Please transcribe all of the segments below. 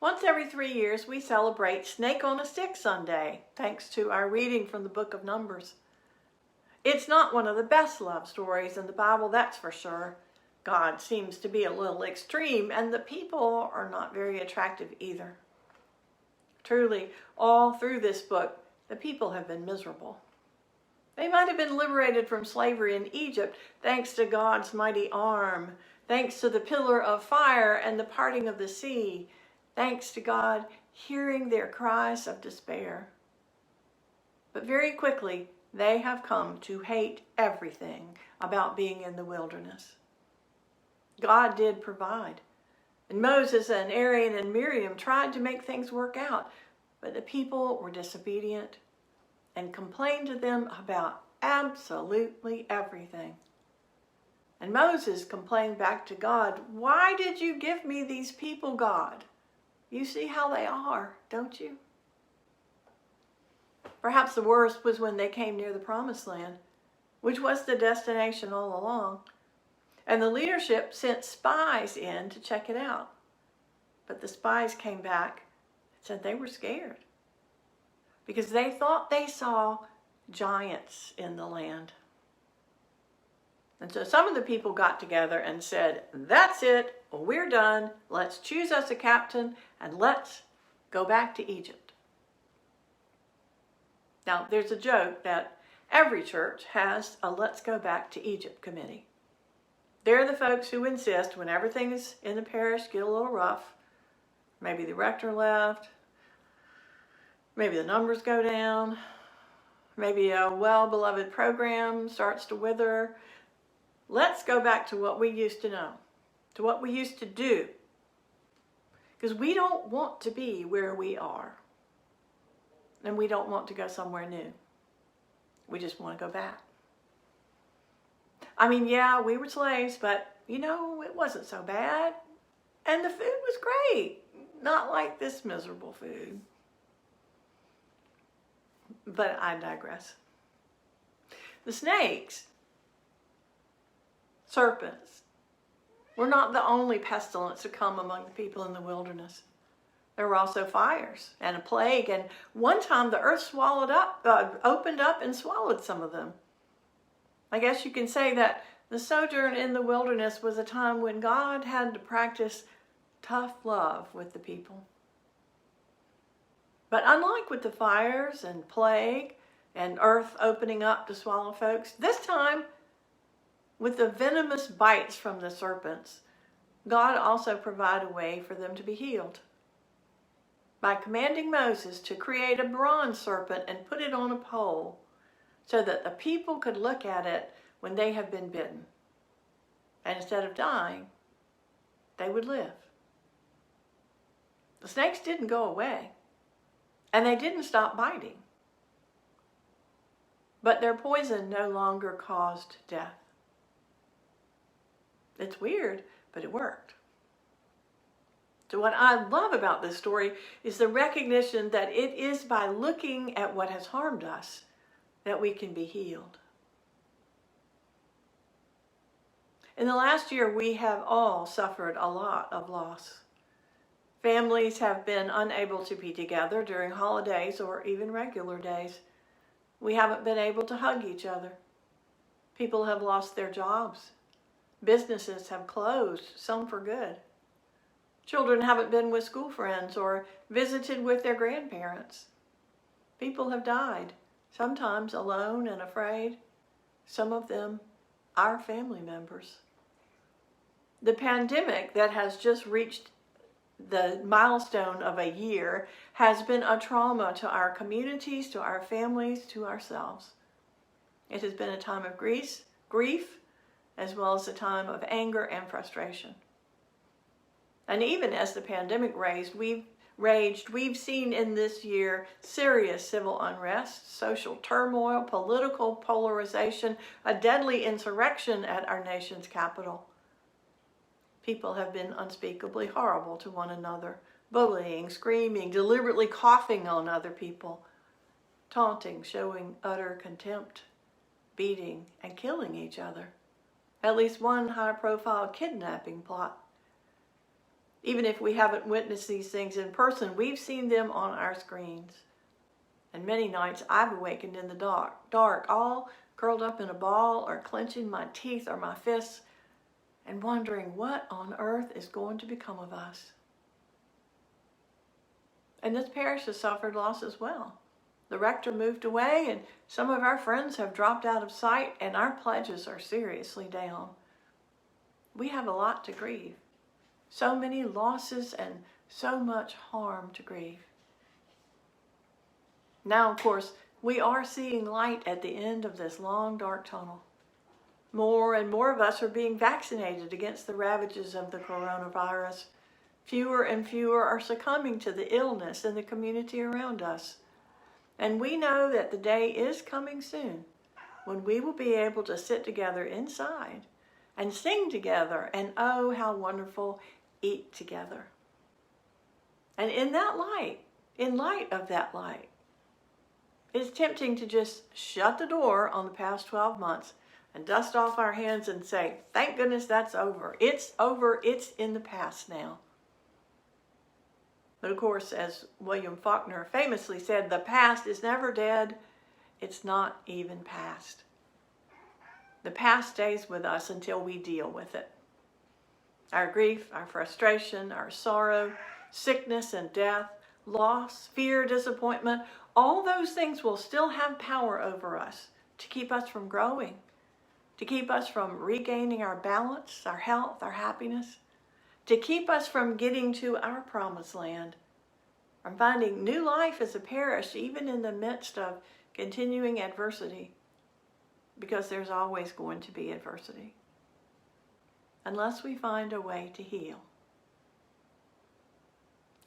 Once every 3 years, we celebrate Snake on a Stick Sunday, thanks to our reading from the book of Numbers. It's not one of the best love stories in the Bible, that's for sure. God seems to be a little extreme, and the people are not very attractive either. Truly, all through this book, the people have been miserable. They might have been liberated from slavery in Egypt thanks to God's mighty arm, thanks to the pillar of fire and the parting of the sea, thanks to God hearing their cries of despair. But very quickly, they have come to hate everything about being in the wilderness. God did provide. And Moses and Aaron and Miriam tried to make things work out, but the people were disobedient and complained to them about absolutely everything. And Moses complained back to God, "Why did you give me these people, God? You see how they are, don't you?" Perhaps the worst was when they came near the Promised Land, which was the destination all along. And the leadership sent spies in to check it out. But the spies came back and said they were scared because they thought they saw giants in the land. And so some of the people got together and said, "That's it, we're done. Let's choose us a captain and let's go back to Egypt." Now, there's a joke that every church has a Let's Go Back to Egypt committee. They're the folks who insist when everything is in the parish get a little rough, maybe the rector left, maybe the numbers go down, maybe a well-beloved program starts to wither. Let's go back to what we used to know, to what we used to do, because we don't want to be where we are, and we don't want to go somewhere new. We just want to go back. I mean, yeah, we were slaves, but, it wasn't so bad, and the food was great, not like this miserable food. But I digress. The snakes, serpents, were not the only pestilence to come among the people in the wilderness. There were also fires and a plague, and one time the earth opened up and swallowed some of them. I guess you can say that the sojourn in the wilderness was a time when God had to practice tough love with the people. But unlike with the fires and plague and earth opening up to swallow folks, this time, with the venomous bites from the serpents, God also provided a way for them to be healed by commanding Moses to create a bronze serpent and put it on a pole so that the people could look at it when they have been bitten. And instead of dying, they would live. The snakes didn't go away, and they didn't stop biting. But their poison no longer caused death. It's weird, but it worked. So what I love about this story is the recognition that it is by looking at what has harmed us that we can be healed. In the last year, we have all suffered a lot of loss. Families have been unable to be together during holidays or even regular days. We haven't been able to hug each other. People have lost their jobs. Businesses have closed, some for good. Children haven't been with school friends or visited with their grandparents. People have died, sometimes alone and afraid, some of them our family members. The pandemic that has just reached the milestone of a year has been a trauma to our communities, to our families, to ourselves. It has been a time of grief, as well as a time of anger and frustration. And even as the pandemic raged, we've seen in this year serious civil unrest, social turmoil, political polarization, a deadly insurrection at our nation's capital. People have been unspeakably horrible to one another, bullying, screaming, deliberately coughing on other people, taunting, showing utter contempt, beating, and killing each other. At least one high-profile kidnapping plot. Even if we haven't witnessed these things in person, we've seen them on our screens. And many nights I've awakened in the dark, all curled up in a ball or clenching my teeth or my fists and wondering what on earth is going to become of us. And this parish has suffered loss as well. The rector moved away and some of our friends have dropped out of sight and our pledges are seriously down. We have a lot to grieve. So many losses and so much harm to grieve. Now, of course, we are seeing light at the end of this long, dark tunnel. More and more of us are being vaccinated against the ravages of the coronavirus. Fewer and fewer are succumbing to the illness in the community around us. And we know that the day is coming soon when we will be able to sit together inside and sing together and, oh, how wonderful, eat together. And in that light, in light of that light, it's tempting to just shut the door on the past 12 months and dust off our hands and say, thank goodness that's over. It's over. It's in the past now. But of course, as William Faulkner famously said, the past is never dead. It's not even past. The past stays with us until we deal with it. Our grief, our frustration, our sorrow, sickness and death, loss, fear, disappointment, all those things will still have power over us to keep us from growing, to keep us from regaining our balance, our health, our happiness, to keep us from getting to our promised land, from finding new life as a parish, even in the midst of continuing adversity, because there's always going to be adversity, unless we find a way to heal.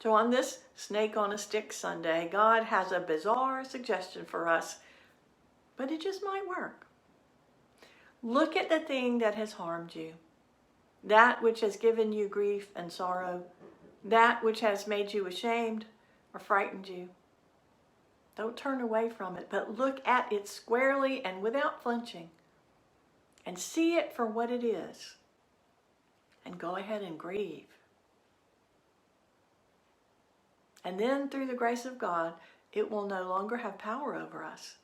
So on this Snake on a Stick Sunday, God has a bizarre suggestion for us, but it just might work. Look at the thing that has harmed you, that which has given you grief and sorrow, that which has made you ashamed or frightened you. Don't turn away from it, but look at it squarely and without flinching, and see it for what it is, and go ahead and grieve. And then, through the grace of God, it will no longer have power over us.